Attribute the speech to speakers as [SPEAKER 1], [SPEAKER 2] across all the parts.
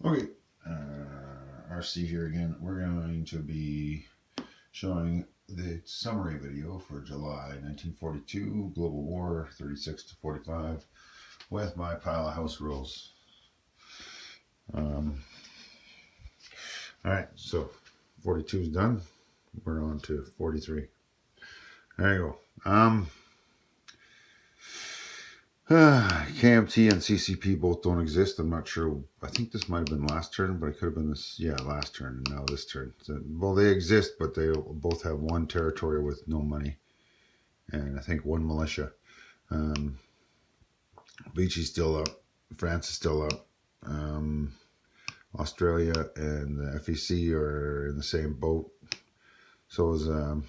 [SPEAKER 1] Okay, RC here again. We're going to be showing the summary video for July 1942, Global War 36 to 45, with my pile of house rules. Alright, so 42 is done. We're on to 43. There you go. KMT and CCP both don't exist. I'm not sure. I think this might have been last turn, but it could have been this. Yeah, last turn and now this turn. So, well, they exist, but they both have one territory with no money, and I think one militia. Vichy's still up. France is still up. Australia and the FEC are in the same boat. So is the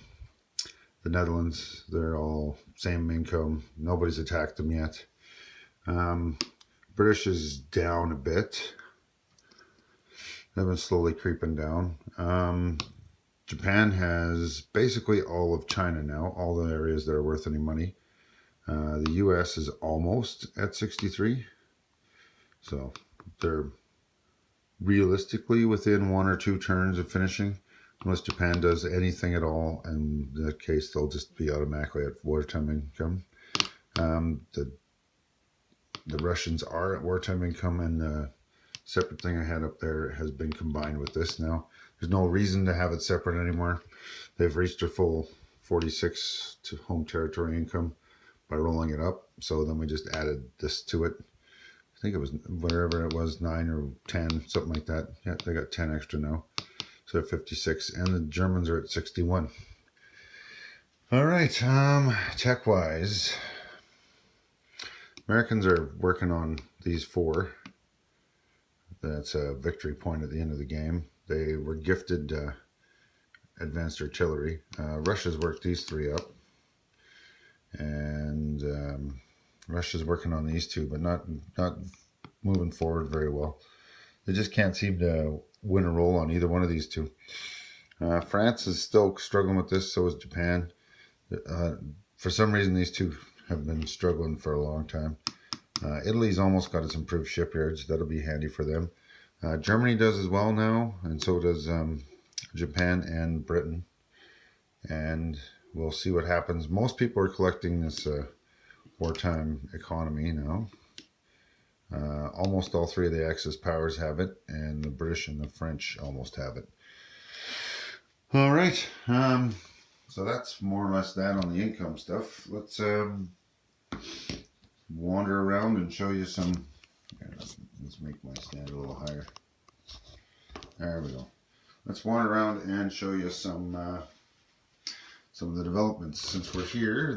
[SPEAKER 1] Netherlands. They're all same income. Nobody's attacked them yet. British is down a bit. They've been slowly creeping down. Japan has basically all of China now, all the areas that are worth any money. The US is almost at 63. So they're realistically within one or two turns of finishing. Unless Japan does anything at all, in that case, they'll just be automatically at wartime income. The Russians are at wartime income, and the separate thing I had up there has been combined with this now. There's no reason to have it separate anymore. They've reached their full 46 to home territory income by rolling it up. So then we just added this to it. I think it was whatever it was, 9 or 10, something like that. Yeah, they got 10 extra now. So they're 56, and the Germans are at 61. All right, tech-wise, Americans are working on these 4. That's a victory point at the end of the game. They were gifted advanced artillery. Russia's worked these 3 up. And Russia's working on these 2, but not moving forward very well. They just can't seem to win a roll on either one of these 2. France is still struggling with this, so is Japan. For some reason, these 2 have been struggling for a long time. Italy's almost got its improved shipyards. That'll be handy for them. Germany does as well now, and so does Japan and Britain. And we'll see what happens. Most people are collecting this wartime economy now. Almost all 3 of the Axis powers have it, and the British and the French almost have it. All right. So that's more or less that on the income stuff. Let's wander around and show you some. Let's make my stand a little higher. There we go. Let's wander around and show you some of the developments. Since we're here,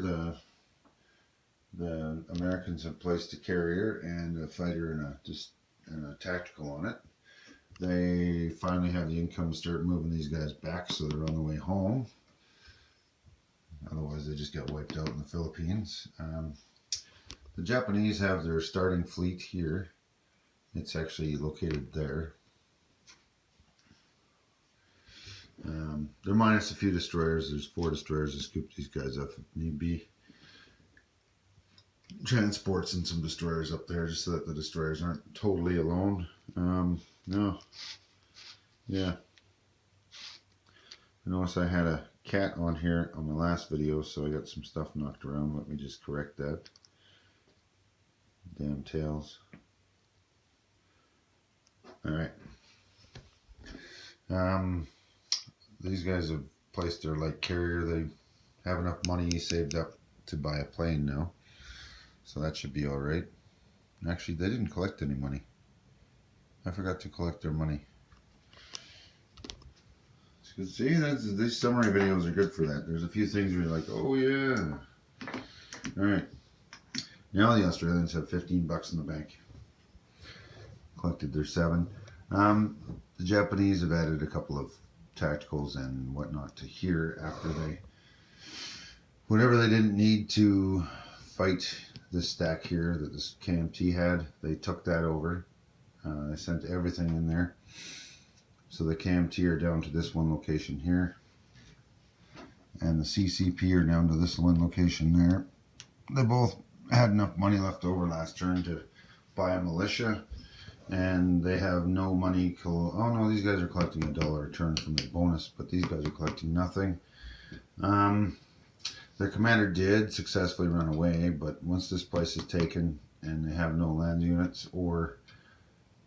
[SPEAKER 1] the Americans have placed a carrier and a fighter and a tactical on it. They finally have the income to start moving these guys back, so they're on the way home. Otherwise, they just get wiped out in the Philippines. The Japanese have their starting fleet here. It's actually located there. They're minus a few destroyers. There's 4 destroyers to scoop these guys up if need be. Transports and some destroyers up there just so that the destroyers aren't totally alone. No. Yeah. I noticed I had a cat on here on my last video, so I got some stuff knocked around. Let me just correct that. Damn tails. Alright. These guys have placed their light carrier. They have enough money saved up to buy a plane now. So that should be alright. Actually, they didn't collect any money. I forgot to collect their money. See, these summary videos are good for that. There's a few things where you're like, oh yeah. Alright. Now the Australians have 15 bucks in the bank. Collected their 7. The Japanese have added a couple of tacticals and whatnot to here after whatever they didn't need to fight this stack here that this KMT had, they took that over. They sent everything in there. So the KMT are down to this one location here. And the CCP are down to this one location there. They both had enough money left over last turn to buy a militia. and they have no money. Oh no, these guys are collecting $1 return from their bonus, but these guys are collecting nothing. Their commander did successfully run away, but once this place is taken and they have no land units or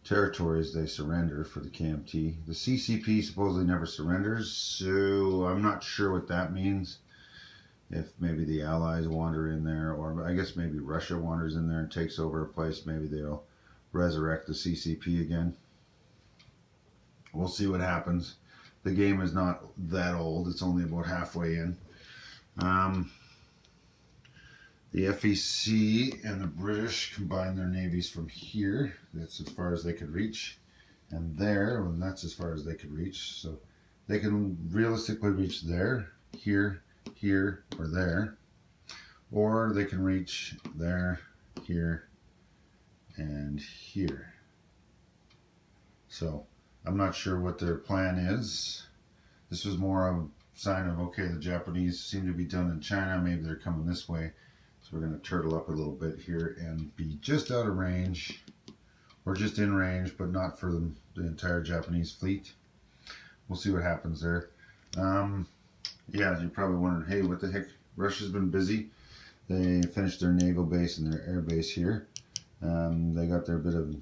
[SPEAKER 1] territories, they surrender for the KMT. The CCP supposedly never surrenders, so I'm not sure what that means. If maybe the Allies wander in there, or I guess maybe Russia wanders in there and takes over a place, maybe they'll resurrect the CCP again. We'll see what happens. The game is not that old. It's only about halfway in. The FEC and the British combined their navies from here. That's as far as they could reach. And there, and that's as far as they could reach. So they can realistically reach there, here, here, or there. Or they can reach there, here, and here. So I'm not sure what their plan is. This was more of a sign of, okay, the Japanese seem to be done in China. Maybe they're coming this way. So we're going to turtle up a little bit here and be just out of range, or just in range, but not for the entire Japanese fleet. We'll see what happens there. Yeah, you're probably wondering, hey, what the heck? Russia's been busy. They finished their naval base and their air base here. They got their bit of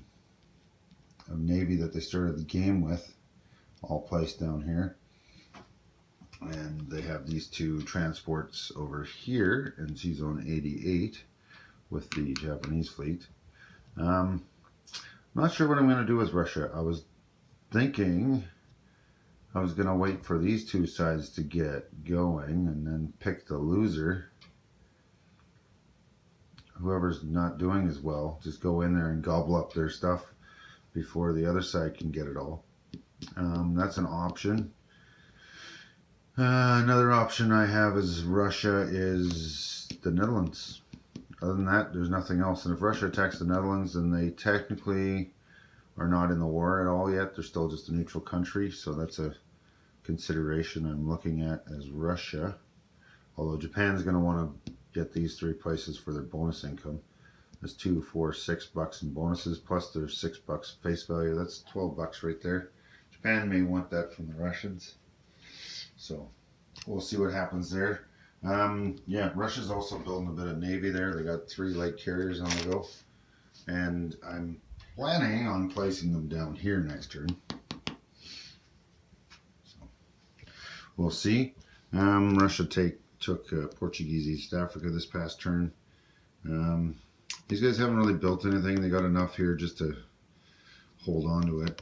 [SPEAKER 1] navy that they started the game with, all placed down here. And they have these two transports over here in Sea Zone 88 with the Japanese fleet. I'm not sure what I'm going to do with Russia. I was thinking I was going to wait for these two sides to get going and then pick the loser. Whoever's not doing as well, just go in there and gobble up their stuff before the other side can get it all. That's an option. Another option I have is Russia is the Netherlands. Other than that, there's nothing else. And if Russia attacks the Netherlands, then they technically are not in the war at all yet. They're still just a neutral country. So that's a consideration I'm looking at as Russia. Although Japan's going to want to get these three places for their bonus income. There's $2, $4, $6 in bonuses, plus there's $6 face value. That's $12 right there. Japan may want that from the Russians. So we'll see what happens there. Yeah, Russia's also building a bit of navy there. They got 3 light carriers on the go. And I'm planning on placing them down here next turn. So we'll see. Russia took Portuguese East Africa this past turn. These guys haven't really built anything. They got enough here just to hold on to it.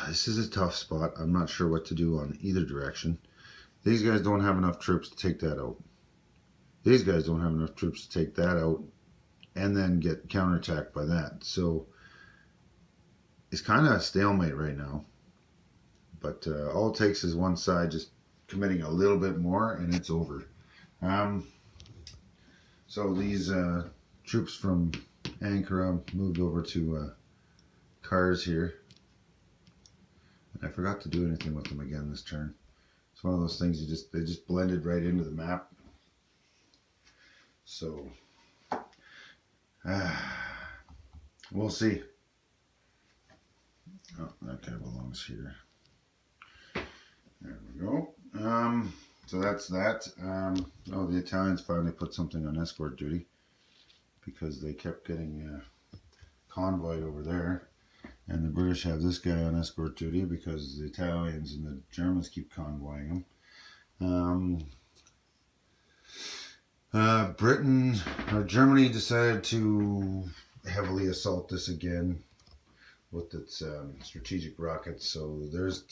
[SPEAKER 1] This is a tough spot. I'm not sure what to do on either direction. These guys don't have enough troops to take that out. These guys don't have enough troops to take that out and then get counterattacked by that. So it's kind of a stalemate right now. But all it takes is one side just committing a little bit more and it's over. So these troops from Ankara moved over to Kars here. I forgot to do anything with them again this turn. It's one of those things they just blended right into the map. So we'll see. Oh, that guy belongs here. There we go. So that's that. Oh, the Italians finally put something on escort duty because they kept getting convoyed over there. And the British have this guy on escort duty because the Italians and the Germans keep convoying him. Germany decided to heavily assault this again with its strategic rockets. So there's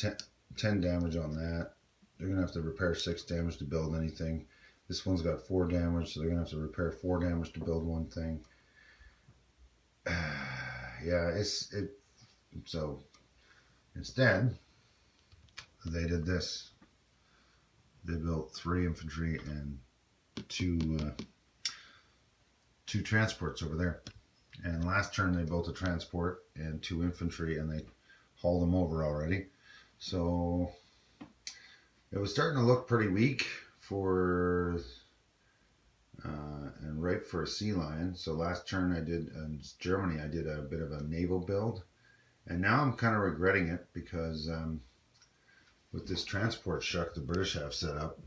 [SPEAKER 1] 10 damage on that. They're going to have to repair 6 damage to build anything. This one's got 4 damage, so they're going to have to repair 4 damage to build one thing. Yeah, so instead, they did this. They built 3 infantry and 2 transports over there. And last turn they built a transport and 2 infantry and they hauled them over already. So it was starting to look pretty weak for and ripe for a sea lion. So last turn I did in Germany, I did a bit of a naval build, and now I'm kind of regretting it because with this transport shuck the British have set up,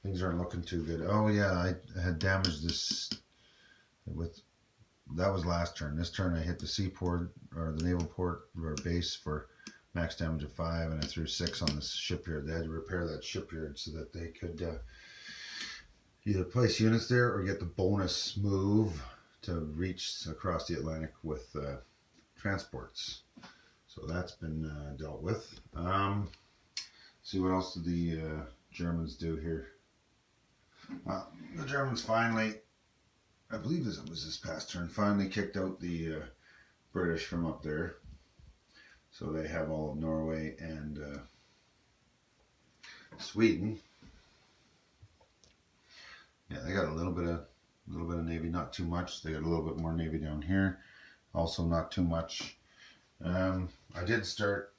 [SPEAKER 1] things aren't looking too good. Oh yeah, I had damaged this with, that was last turn. This turn I hit the seaport or the naval port or base for max damage of 5, and I threw 6 on this shipyard. They had to repair that shipyard so that they could either place units there or get the bonus move to reach across the Atlantic with transports. So that's been dealt with. See what else did the Germans do here? The Germans finally, I believe it was this past turn, finally kicked out the British from up there. So they have all of Norway and Sweden. Yeah, they got a little bit of navy, not too much. They got a little bit more navy down here, also not too much. I did start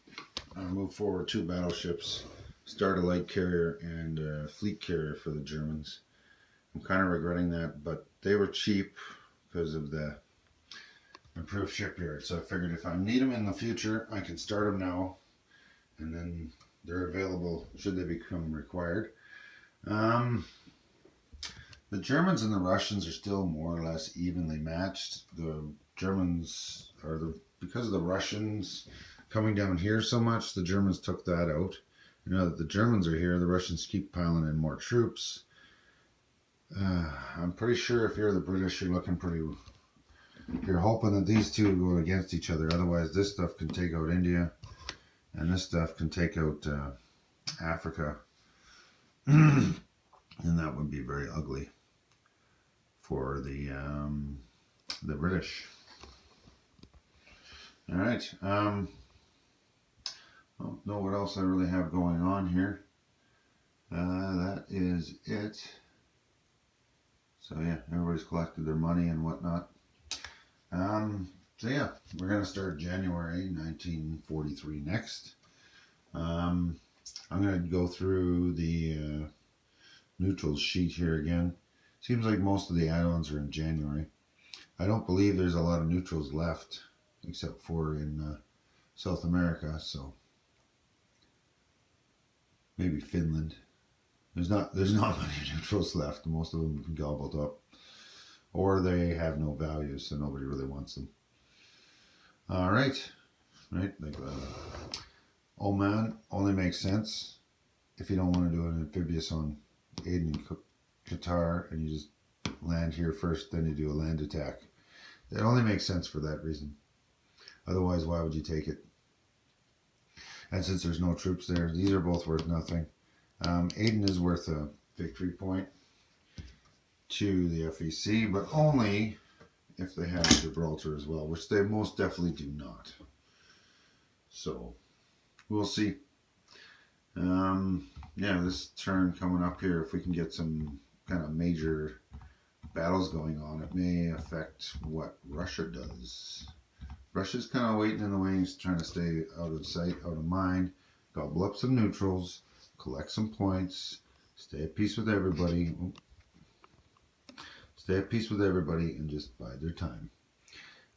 [SPEAKER 1] move forward 2 battleships, start a light carrier and a fleet carrier for the Germans. I'm kind of regretting that, but they were cheap because of the improved shipyard. So I figured if I need them in the future, I can start them now, and then they're available should they become required. The Germans and the Russians are still more or less evenly matched. The Germans because of the Russians coming down here so much, the Germans took that out. Now that the Germans are here, the Russians keep piling in more troops. I'm pretty sure if you're the British, you're hoping that these two go against each other. Otherwise, this stuff can take out India, and this stuff can take out Africa, and that would be very ugly for the British. All right. I don't know what else I really have going on here. That is it. So yeah, everybody's collected their money and whatnot. So yeah, we're going to start January 1943 next. I'm going to go through the neutrals sheet here again. Seems like most of the add-ons are in January. I don't believe there's a lot of neutrals left, except for in South America, so maybe Finland. There's not many neutrals left. Most of them have been gobbled up, or they have no value, so nobody really wants them. All right, like Oman only makes sense if you don't want to do an amphibious on Aden and Qatar, and you just land here first, then you do a land attack. It only makes sense for that reason. Otherwise, why would you take it? And since there's no troops there, these are both worth nothing. Aden is worth a victory point to the FEC, but only if they have Gibraltar as well, which they most definitely do not. So, we'll see. Yeah, this turn coming up here, if we can get some kind of major battles going on, it may affect what Russia does. Russia's kind of waiting in the wings, trying to stay out of sight, out of mind, gobble up some neutrals, collect some points, stay at peace with everybody. Stay at peace with everybody and just bide their time.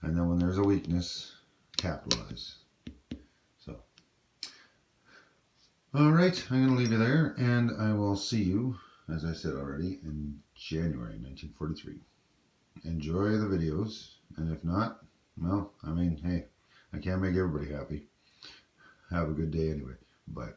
[SPEAKER 1] And then when there's a weakness, capitalize. So, all right, I'm going to leave you there, and I will see you, as I said already, in January 1943. Enjoy the videos, and if not, well, I mean, hey, I can't make everybody happy. Have a good day anyway. Bye.